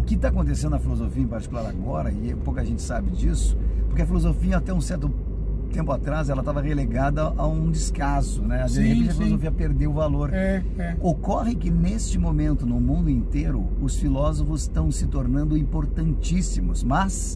que está acontecendo na filosofia em particular agora, e pouca gente sabe disso, porque a filosofia até um certo tempo atrás ela estava relegada a um descaso, né? De repente a filosofia perdeu o valor. Ocorre que neste momento, no mundo inteiro, os filósofos estão se tornando importantíssimos, mas...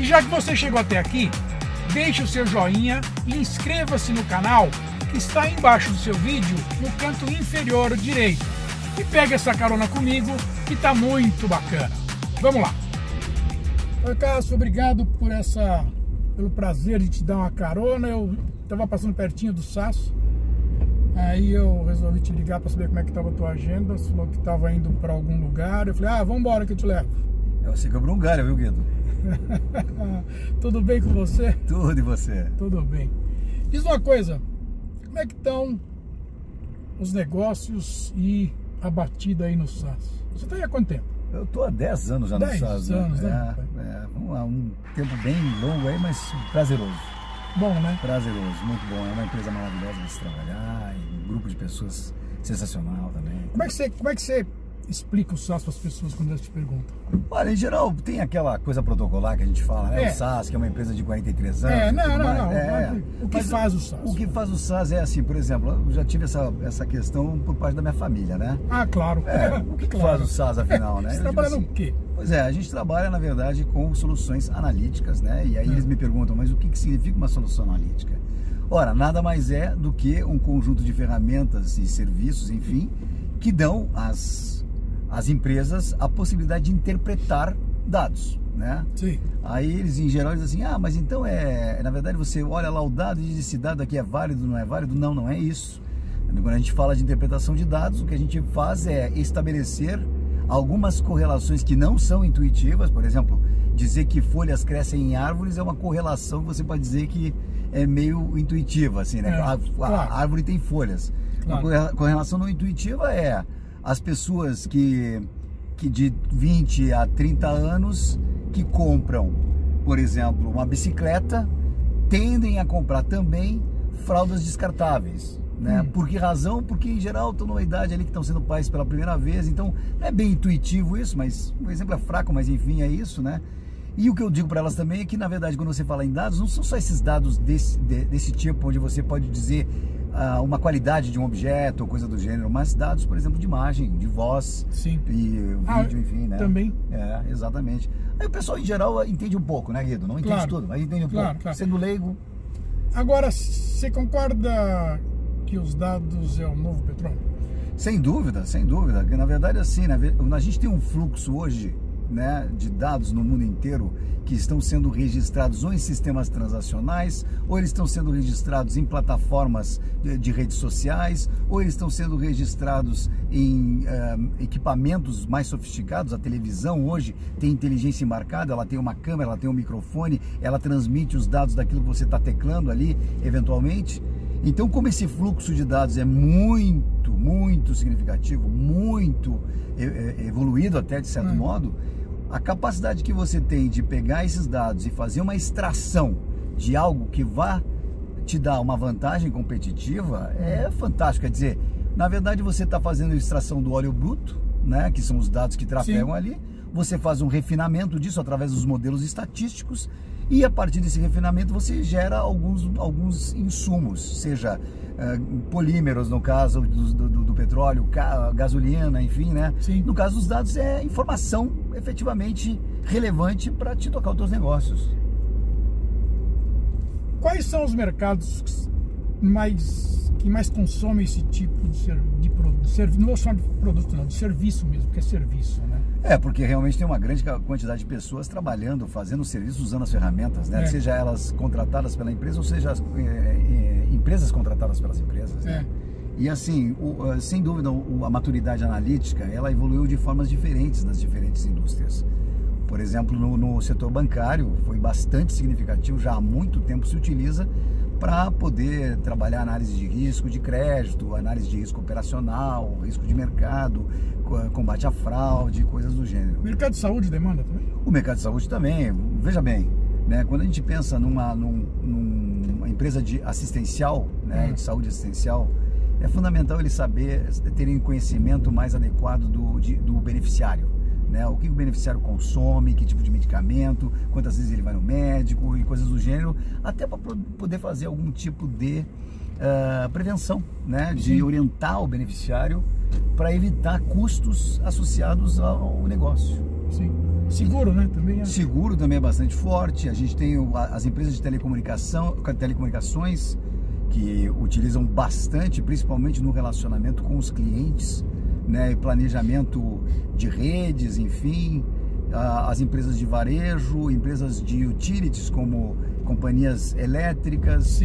Já que você chegou até aqui, deixe o seu joinha e inscreva-se no canal que está aí embaixo do seu vídeo, no canto inferior direito. E pegue essa carona comigo, que está muito bacana. Vamos lá! Oi, Cássio, obrigado pelo prazer de te dar uma carona. Eu estava passando pertinho do Sasso, aí eu resolvi te ligar para saber como é que estava a tua agenda. Você falou que estava indo para algum lugar. Eu falei, vamos embora que eu te levo. Você quebrou um galho, viu, Guido? Tudo bem com você? Tudo, e você? Tudo bem. Diz uma coisa, como é que estão os negócios e a batida aí no Sasso? Você está aí há quanto tempo? Eu estou há 10 anos já no Sasso. 10 anos, né? Um tempo bem longo aí, mas prazeroso. Bom, né? Prazeroso, muito bom. É uma empresa maravilhosa de se trabalhar, e um grupo de pessoas sensacional também. Como é que você explica o Sasso para as pessoas quando elas te perguntam? Olha, em geral, tem aquela coisa protocolar que a gente fala, né? O Sasso, que é uma empresa de 43 anos. O que faz o Sasso? O que faz o Sasso é assim, por exemplo, eu já tive essa questão por parte da minha família, né? Claro. O que faz o Sasso, afinal, né? Você trabalha no quê? Pois é, a gente trabalha, na verdade, com soluções analíticas, né? E aí eles me perguntam, mas o que significa uma solução analítica? Ora, nada mais é do que um conjunto de ferramentas e serviços, enfim, que dão às empresas a possibilidade de interpretar dados, né? Sim. Aí eles, em geral, dizem assim, mas então na verdade você olha lá o dado e diz, esse dado aqui é válido, não é válido? Não, não é isso. Quando a gente fala de interpretação de dados, o que a gente faz é estabelecer algumas correlações que não são intuitivas. Por exemplo, dizer que folhas crescem em árvores é uma correlação que você pode dizer que é meio intuitiva, assim, né? A árvore tem folhas. Claro. Uma correlação não intuitiva é as pessoas que de 20 a 30 anos que compram, por exemplo, uma bicicleta, tendem a comprar também fraldas descartáveis, né? Por que razão? Porque em geral estão numa idade ali que estão sendo pais pela primeira vez, então não é bem intuitivo isso, mas o exemplo é fraco, mas enfim, é isso, né? E o que eu digo para elas também é que, na verdade, quando você fala em dados, não são só esses dados desse tipo, onde você pode dizer uma qualidade de um objeto ou coisa do gênero, mas dados, por exemplo, de imagem, de voz. Sim. E vídeo, enfim, né? Também. Exatamente. Aí o pessoal, em geral, entende um pouco, né, Guido? Não entende tudo, mas entende um pouco. Claro. Sendo leigo. Agora, você concorda que os dados é o novo petróleo? Sem dúvida, sem dúvida. Na verdade, assim, a gente tem um fluxo hoje, né, de dados no mundo inteiro que estão sendo registrados ou em sistemas transacionais, ou eles estão sendo registrados em plataformas de redes sociais, ou eles estão sendo registrados em equipamentos mais sofisticados. A televisão hoje tem inteligência embarcada, ela tem uma câmera, ela tem um microfone, ela transmite os dados daquilo que você está teclando ali, eventualmente. Então, como esse fluxo de dados é muito, muito significativo, muito evoluído até de certo modo, a capacidade que você tem de pegar esses dados e fazer uma extração de algo que vá te dar uma vantagem competitiva é fantástico. Quer dizer, na verdade você está fazendo a extração do óleo bruto, né, que são os dados que trafegam ali, você faz um refinamento disso através dos modelos estatísticos e a partir desse refinamento você gera alguns insumos, seja polímeros no caso do petróleo, gasolina, enfim, né? Sim. No caso dos dados é informação efetivamente relevante para te tocar os teus negócios. Quais são os mercados que mais consomem esse tipo de produto? Não vou chamar de produto não, de serviço mesmo, porque é serviço, né? Porque realmente tem uma grande quantidade de pessoas trabalhando, fazendo serviço, usando as ferramentas, né? Seja elas contratadas pela empresa ou seja empresas contratadas pelas empresas, né? E assim, sem dúvida, a maturidade analítica, ela evoluiu de formas diferentes nas diferentes indústrias. Por exemplo, no setor bancário foi bastante significativo, já há muito tempo se utiliza para poder trabalhar análise de risco de crédito, análise de risco operacional, risco de mercado, combate à fraude, coisas do gênero. O mercado de saúde demanda também? O mercado de saúde também. Veja bem, né, quando a gente pensa numa empresa de assistencial, né, de saúde assistencial, é fundamental ele saber, ter um conhecimento mais adequado do beneficiário. Né, o que o beneficiário consome, que tipo de medicamento, quantas vezes ele vai no médico e coisas do gênero, até para poder fazer algum tipo de prevenção, né, de orientar o beneficiário para evitar custos associados ao negócio. Sim. Seguro, né? Também é. Seguro também é bastante forte. A gente tem as empresas de telecomunicações que utilizam bastante, principalmente no relacionamento com os clientes, né, planejamento de redes, enfim, as empresas de varejo, empresas de utilities como companhias elétricas,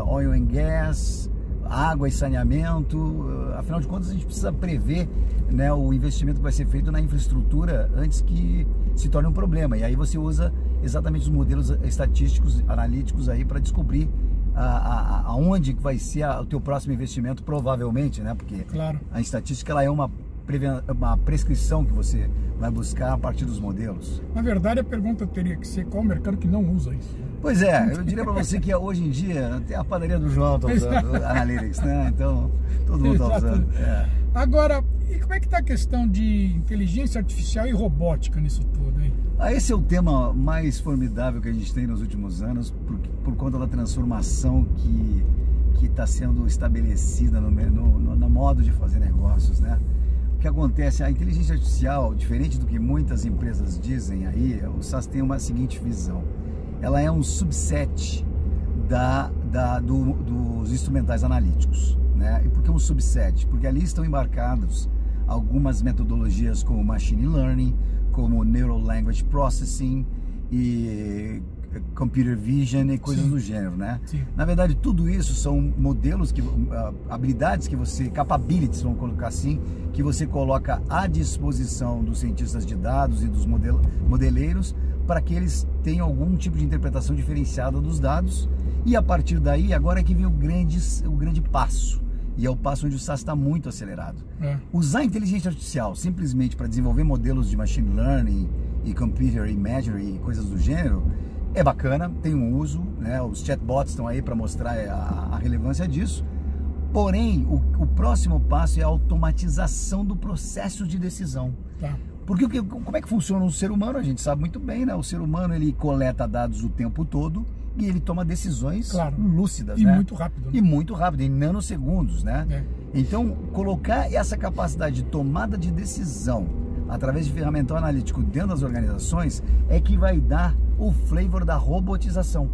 oil and gas, água e saneamento. Afinal de contas, a gente precisa prever, né, o investimento que vai ser feito na infraestrutura antes que se torne um problema. E aí você usa exatamente os modelos estatísticos, analíticos aí para descobrir aonde vai ser o teu próximo investimento, provavelmente, né? Porque a estatística ela é uma prescrição que você vai buscar a partir dos modelos. Na verdade, a pergunta teria que ser qual o mercado que não usa isso. Pois é, eu diria para você que hoje em dia até a padaria do João está usando Analytics, né? Então todo mundo está usando. Agora, e como é que está a questão de inteligência artificial e robótica nisso tudo, hein? Esse é o tema mais formidável que a gente tem nos últimos anos, por conta da transformação que está sendo estabelecida no modo de fazer negócios, né? O que acontece, a inteligência artificial, diferente do que muitas empresas dizem aí, o SaaS tem uma seguinte visão. Ela é um subset dos instrumentais analíticos, né? E por que um subset? Porque ali estão embarcados algumas metodologias como Machine Learning, como Neural Language Processing e Computer Vision e coisas do gênero, né? Na verdade, tudo isso são modelos, habilidades que você, capabilities, vamos colocar assim, que você coloca à disposição dos cientistas de dados e dos modeleiros para que eles tenham algum tipo de interpretação diferenciada dos dados. E a partir daí, agora é que vem o grande passo. E é o passo onde o SaaS está muito acelerado. Usar a inteligência artificial simplesmente para desenvolver modelos de machine learning e computer imagery e coisas do gênero é bacana, tem um uso, né? Os chatbots estão aí para mostrar a relevância disso. Porém, o próximo passo é a automatização do processo de decisão. Porque como é que funciona o ser humano? A gente sabe muito bem, né? O ser humano ele coleta dados o tempo todo e ele toma decisões lúcidas, né? Muito rápido. Né? E muito rápido, em nanosegundos, né? Então, colocar essa capacidade de tomada de decisão através de ferramental analítico dentro das organizações é que vai dar o flavor da robotização,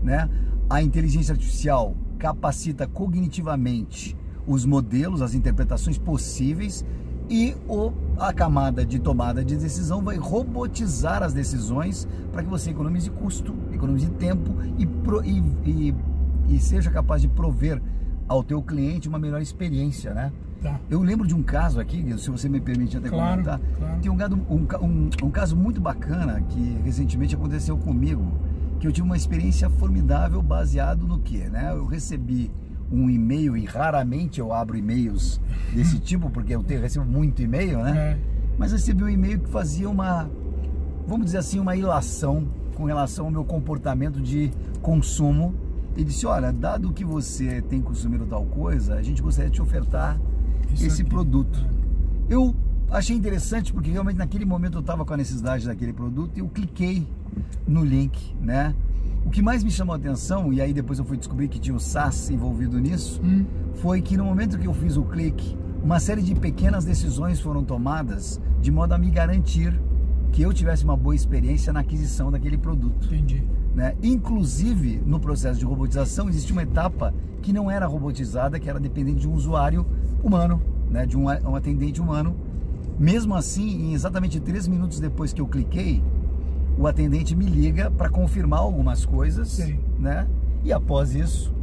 né? A inteligência artificial capacita cognitivamente os modelos, as interpretações possíveis e a camada de tomada de decisão vai robotizar as decisões para que você economize custo, economize tempo e seja capaz de prover ao teu cliente uma melhor experiência, né? Eu lembro de um caso aqui, se você me permite até comentar, tem um caso muito bacana que recentemente aconteceu comigo, que eu tive uma experiência formidável baseado no que, né? Eu recebi um e-mail, e raramente eu abro e-mails desse tipo, porque eu recebo muito e-mail, né? Mas recebi um e-mail que fazia vamos dizer assim, uma ilação com relação ao meu comportamento de consumo. E disse, olha, dado que você tem consumido tal coisa, a gente gostaria de te ofertar esse produto. Eu achei interessante porque realmente naquele momento eu estava com a necessidade daquele produto e eu cliquei no link, né? O que mais me chamou a atenção, e aí depois eu fui descobrir que tinha o SaaS envolvido nisso, foi que no momento que eu fiz o clique, uma série de pequenas decisões foram tomadas de modo a me garantir que eu tivesse uma boa experiência na aquisição daquele produto. Né? Inclusive, no processo de robotização, existia uma etapa que não era robotizada, que era dependente de um usuário humano, né? De um atendente humano. Mesmo assim, em exatamente 3 minutos depois que eu cliquei, o atendente me liga para confirmar algumas coisas, né? E após isso,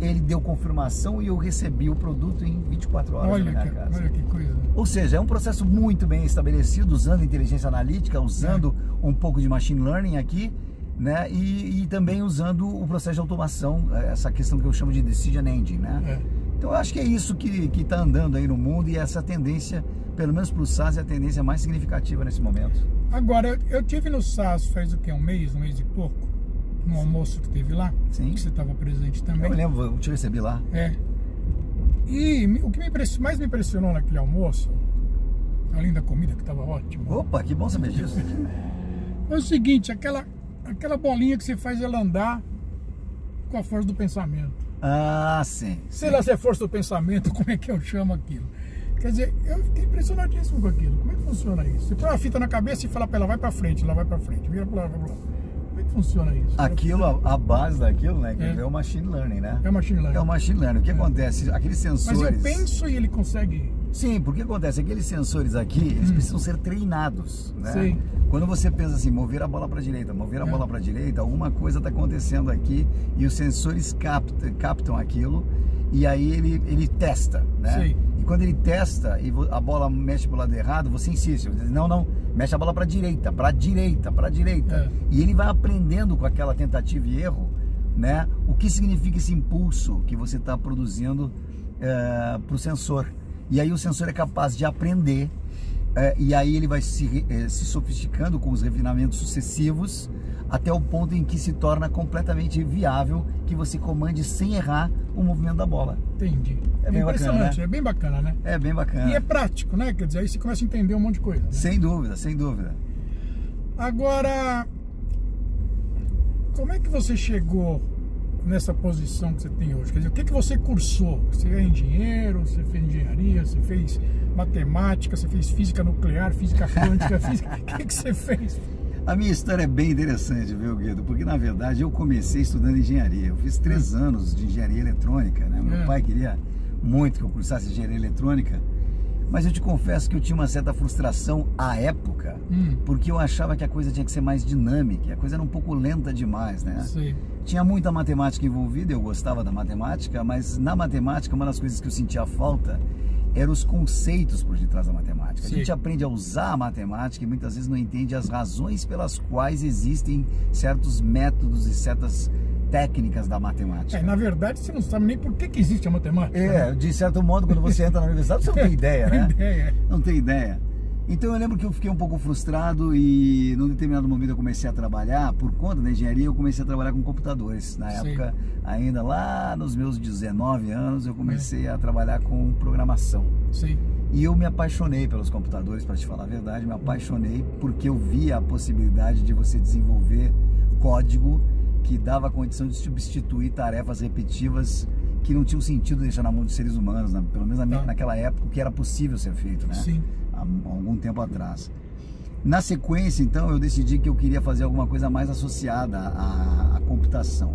ele deu confirmação e eu recebi o produto em 24 horas na minha casa. Olha que coisa. Ou seja, é um processo muito bem estabelecido, usando inteligência analítica, usando um pouco de machine learning aqui, né? E também usando o processo de automação, essa questão que eu chamo de decision engine, né? Então eu acho que é isso que está andando aí no mundo, e essa tendência, pelo menos para o SaaS, é a tendência mais significativa nesse momento. Agora, eu tive no SaaS faz o quê? Um mês e pouco? No almoço que teve lá? Sim. Que você estava presente também. Eu lembro, eu te recebi lá. E o que mais me impressionou naquele almoço, além da comida que estava ótima. Opa, que bom saber disso. É o seguinte, aquela bolinha que você faz ela andar com a força do pensamento. Ah, sim. Sei lá se é força do pensamento, como é que eu chamo aquilo. Quer dizer, eu fiquei impressionadíssimo com aquilo. Como é que funciona isso? Você põe uma fita na cabeça e fala pra ela, vai pra frente, ela vai pra frente, vira pra lá, vai pra lá. Como é que funciona isso? Aquilo, a base daquilo, né? Que é o machine learning, né? É o machine learning. É o machine learning. O que acontece? Aqueles sensores... Mas eu penso e ele consegue... Sim, porque acontece? Aqueles sensores aqui, eles precisam ser treinados, né? Sim. Quando você pensa assim, mover a bola para a direita, mover a bola para a direita, alguma coisa está acontecendo aqui e os sensores captam aquilo e aí ele testa, né? Sim. E quando ele testa e a bola mexe para o lado errado, você insiste, você diz, não, mexe a bola para a direita, para a direita, para a direita. E ele vai aprendendo com aquela tentativa e erro, né? O que significa esse impulso que você está produzindo para o sensor. E aí o sensor é capaz de aprender, e aí ele vai se sofisticando com os refinamentos sucessivos, até o ponto em que se torna completamente viável que você comande sem errar o movimento da bola. Entendi. É bem impressionante, bacana, né? É bem bacana, né? É bem bacana. E é prático, né? Quer dizer, aí você começa a entender um monte de coisa. Né? Sem dúvida, sem dúvida. Agora, como é que você chegou nessa posição que você tem hoje? Quer dizer, o que você cursou? Você é engenheiro, você fez engenharia, você fez matemática, você fez física nuclear, física quântica, física... O que você fez? A minha história é bem interessante, viu, Guido? Porque, na verdade, eu comecei estudando engenharia. Eu fiz 3 anos de engenharia eletrônica, né? Meu pai queria muito que eu cursasse engenharia eletrônica, mas eu te confesso que eu tinha uma certa frustração à época, porque eu achava que a coisa tinha que ser mais dinâmica, a coisa era um pouco lenta demais, né? Sim. Tinha muita matemática envolvida, eu gostava da matemática, mas na matemática uma das coisas que eu sentia falta eram os conceitos por detrás da matemática. Sim. A gente aprende a usar a matemática e muitas vezes não entende as razões pelas quais existem certos métodos e certas técnicas da matemática. Na verdade, você não sabe nem por que existe a matemática. De certo modo, quando você entra na universidade, você não tem ideia, né? Não tem ideia. Então eu lembro que eu fiquei um pouco frustrado e num determinado momento eu comecei a trabalhar, por conta da engenharia, eu comecei a trabalhar com computadores. Na época, ainda lá nos meus 19 anos, eu comecei a trabalhar com programação. Sim. E eu me apaixonei pelos computadores, para te falar a verdade, me apaixonei porque eu via a possibilidade de você desenvolver código que dava a condição de substituir tarefas repetitivas que não tinham sentido deixar na mão de seres humanos, né? Pelo menos naquela época, o que era possível ser feito, né? Sim. Há algum tempo atrás. Na sequência, então, eu decidi que eu queria fazer alguma coisa mais associada à computação.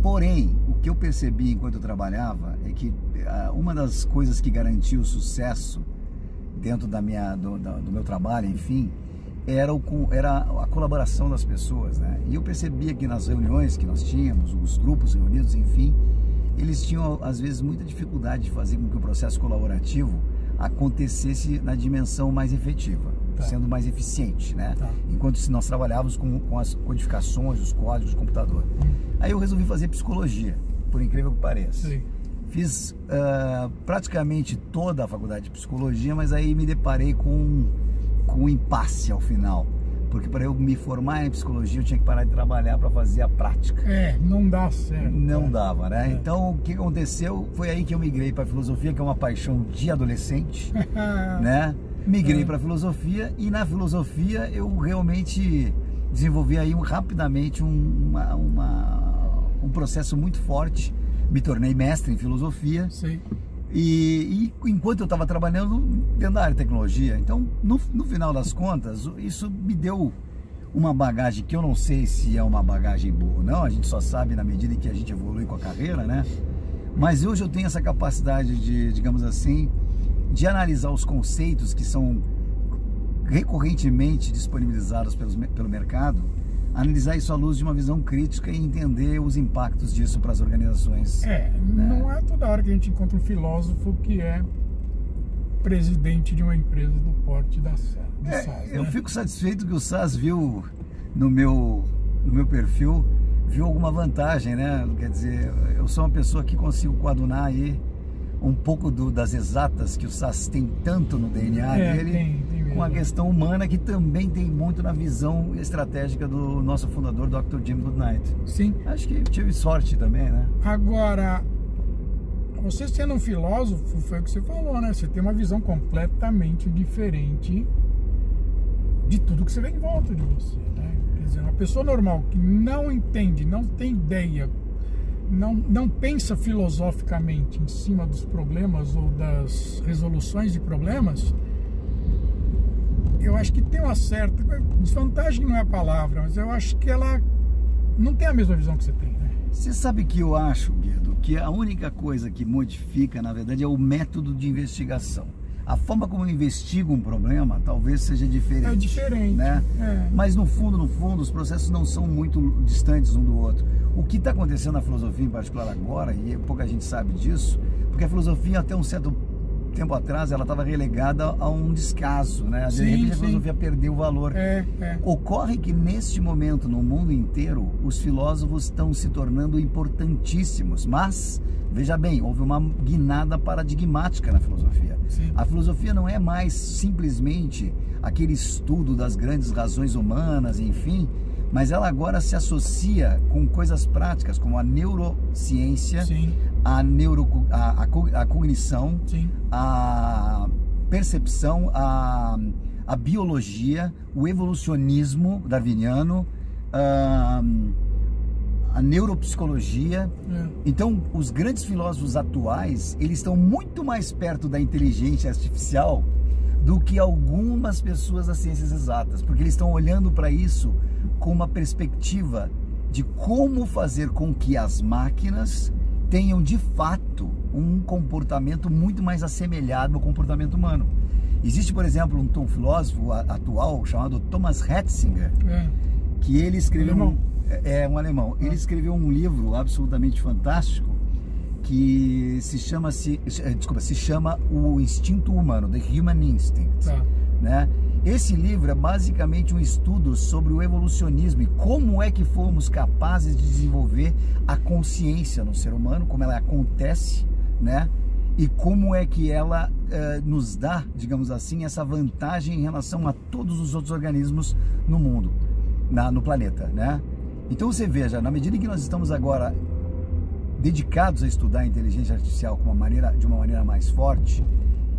Porém, o que eu percebi enquanto eu trabalhava é que uma das coisas que garantia o sucesso dentro do meu trabalho, enfim, era a colaboração das pessoas, né? E eu percebia que nas reuniões que nós tínhamos, os grupos reunidos, enfim, eles tinham, às vezes, muita dificuldade de fazer com que o processo colaborativo acontecesse na dimensão mais efetiva, sendo mais eficiente, né? Enquanto se nós trabalhávamos com as codificações, os códigos do computador. Aí eu resolvi fazer psicologia, por incrível que pareça. Sim. Fiz praticamente toda a faculdade de psicologia, mas aí me deparei com um impasse ao final. Porque para eu me formar em psicologia eu tinha que parar de trabalhar para fazer a prática. Não dá certo. Não dava, né? Então o que aconteceu foi aí que eu migrei para a filosofia, que é uma paixão de adolescente, né? Migrei para a filosofia e na filosofia eu realmente desenvolvi aí rapidamente um processo muito forte. Me tornei mestre em filosofia. Sim. E enquanto eu estava trabalhando dentro da área de tecnologia, então no final das contas isso me deu uma bagagem que eu não sei se é uma bagagem boa ou não, a gente só sabe na medida em que a gente evolui com a carreira, né? Mas hoje eu tenho essa capacidade de, digamos assim, de analisar os conceitos que são recorrentemente disponibilizados pelo mercado, analisar isso à luz de uma visão crítica e entender os impactos disso para as organizações. Não é toda hora que a gente encontra um filósofo que é presidente de uma empresa do porte da SAS. Eu fico satisfeito que o SAS viu no meu perfil, viu alguma vantagem, né? Quer dizer, eu sou uma pessoa que consigo coadunar aí um pouco das exatas que o SAS tem tanto no DNA dele, tem com a questão humana que também tem muito na visão estratégica do nosso fundador, Dr. Jim Goodnight. Sim. Acho que tive sorte também, né? Agora, você sendo um filósofo, foi o que você falou, né? Você tem uma visão completamente diferente de tudo que você vê em volta de você, né? Quer dizer, uma pessoa normal que não entende, não tem ideia, não pensa filosoficamente em cima dos problemas ou das resoluções de problemas, eu acho que tem uma certa desvantagem, não é a palavra, mas eu acho que ela não tem a mesma visão que você tem, né? Você sabe que eu acho, Guido, que a única coisa que modifica, na verdade, é o método de investigação. A forma como eu investigo um problema talvez seja diferente. É diferente, né? Mas no fundo, os processos não são muito distantes um do outro. O que está acontecendo na filosofia em particular agora, e pouca gente sabe disso, porque a filosofia até um certo tempo atrás ela estava relegada a um descaso, né? De repente a filosofia perdeu o valor. Ocorre que neste momento, no mundo inteiro, os filósofos estão se tornando importantíssimos, mas veja bem, houve uma guinada paradigmática na filosofia. Sim. A filosofia não é mais simplesmente aquele estudo das grandes razões humanas, enfim, mas ela agora se associa com coisas práticas, como a neurociência, Sim. a cognição, Sim. a percepção, a biologia, o evolucionismo darwiniano, a neuropsicologia. Então, os grandes filósofos atuais, eles estão muito mais perto da inteligência artificial do que algumas pessoas das ciências exatas, porque eles estão olhando para isso com uma perspectiva de como fazer com que as máquinas tenham de fato um comportamento muito mais assemelhado ao comportamento humano. Existe, por exemplo, um filósofo atual chamado Thomas Hatzinger, que ele escreveu um alemão. Ele escreveu um livro absolutamente fantástico que se chama O Instinto Humano, The Human Instinct, né? Esse livro é basicamente um estudo sobre o evolucionismo e como é que fomos capazes de desenvolver a consciência no ser humano, como ela acontece, né? E como é que ela nos dá, digamos assim, essa vantagem em relação a todos os outros organismos no mundo, no planeta, né? Então você veja, na medida em que nós estamos agora dedicados a estudar a inteligência artificial de uma maneira mais forte,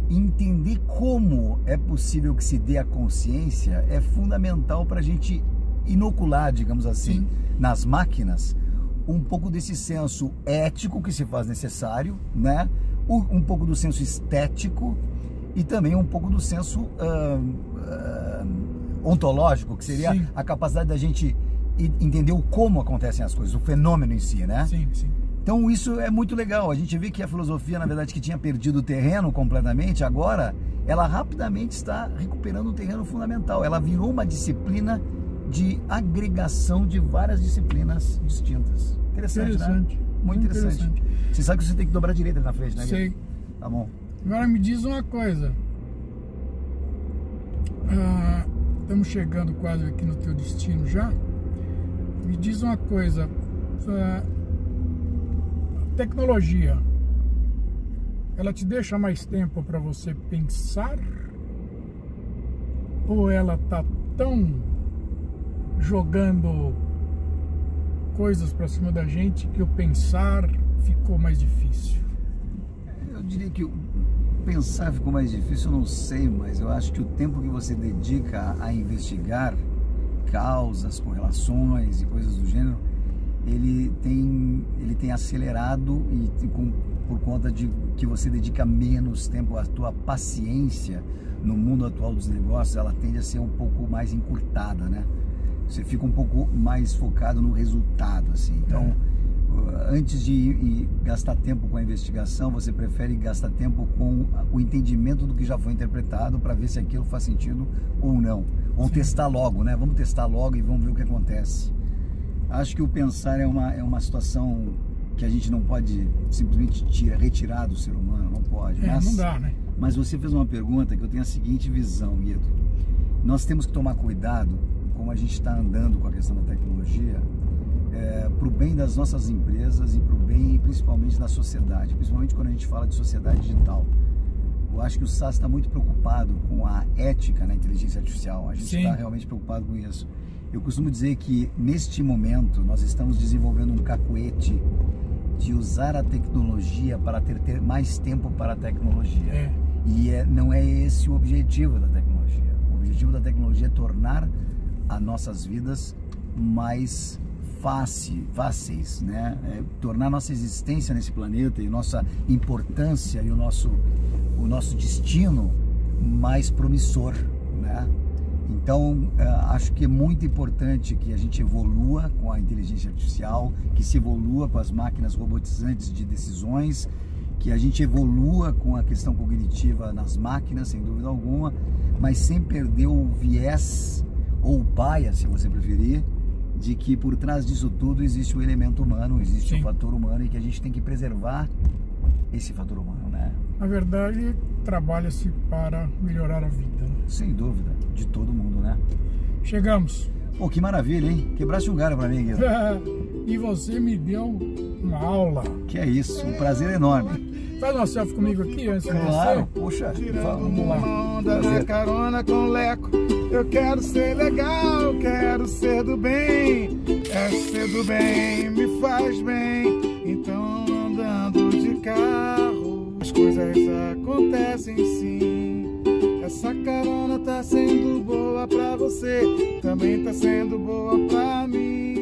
entender como é possível que se dê a consciência é fundamental para a gente inocular, digamos assim, nas máquinas um pouco desse senso ético que se faz necessário, né? Um pouco do senso estético e também um pouco do senso ontológico, que seria a capacidade da gente entender o como acontecem as coisas, o fenômeno em si, né? Sim. Então isso é muito legal. A gente vê que a filosofia, na verdade, que tinha perdido o terreno completamente, agora ela rapidamente está recuperando um terreno fundamental. Ela virou uma disciplina de agregação de várias disciplinas distintas. Interessante, né? Muito interessante. Você sabe que você tem que dobrar a direita na frente, né? Sei. Tá bom. Agora me diz uma coisa. Estamos chegando quase aqui no teu destino já. Me diz uma coisa. Tecnologia, ela te deixa mais tempo para você pensar? Ou ela tá tão jogando coisas para cima da gente que o pensar ficou mais difícil? Eu diria que o pensar ficou mais difícil, eu não sei, mas eu acho que o tempo que você dedica a investigar causas, correlações e coisas do gênero, ele tem acelerado e por conta de que você dedica menos tempo, a tua paciência no mundo atual dos negócios, ela tende a ser um pouco mais encurtada, né? Você fica um pouco mais focado no resultado, assim. Então, antes de gastar tempo com a investigação, você prefere gastar tempo com o entendimento do que já foi interpretado para ver se aquilo faz sentido ou não. Ou testar logo, né? Vamos testar logo e vamos ver o que acontece. Acho que o pensar é uma situação que a gente não pode simplesmente retirar do ser humano, não pode. Mas, não dá, né? Mas você fez uma pergunta que eu tenho a seguinte visão, Guido. Nós temos que tomar cuidado como a gente está andando com a questão da tecnologia, para o bem das nossas empresas e para o bem principalmente da sociedade, principalmente quando a gente fala de sociedade digital. Eu acho que o SAS está muito preocupado com a ética na inteligência artificial, a gente está realmente preocupado com isso. Eu costumo dizer que neste momento nós estamos desenvolvendo um cacuete de usar a tecnologia para ter mais tempo para a tecnologia. E não é esse o objetivo da tecnologia. O objetivo da tecnologia é tornar as nossas vidas mais fáceis, né? Tornar nossa existência nesse planeta e nossa importância e o nosso destino mais promissor, né? Então, acho que é muito importante que a gente evolua com a inteligência artificial, que se evolua com as máquinas robotizantes de decisões, que a gente evolua com a questão cognitiva nas máquinas, sem dúvida alguma, mas sem perder o viés, ou o bias, se você preferir, de que por trás disso tudo existe o elemento humano, existe o fator humano e que a gente tem que preservar esse fator humano, né? Na verdade, trabalha-se para melhorar a vida, né? Sem dúvida, de todo mundo, né? Chegamos. Pô, que maravilha, hein? Quebraste um galho pra mim, Guido. E você me deu uma aula. Que é isso, um prazer enorme. Faz uma selfie comigo aqui antes de Claro, poxa, vamos lá. Onda na carona com Leco. Eu quero ser legal, quero ser do bem. Ser do bem me faz bem. Então andando de carro, as coisas acontecem sim. Essa carona tá sendo boa pra você, também tá sendo boa pra mim.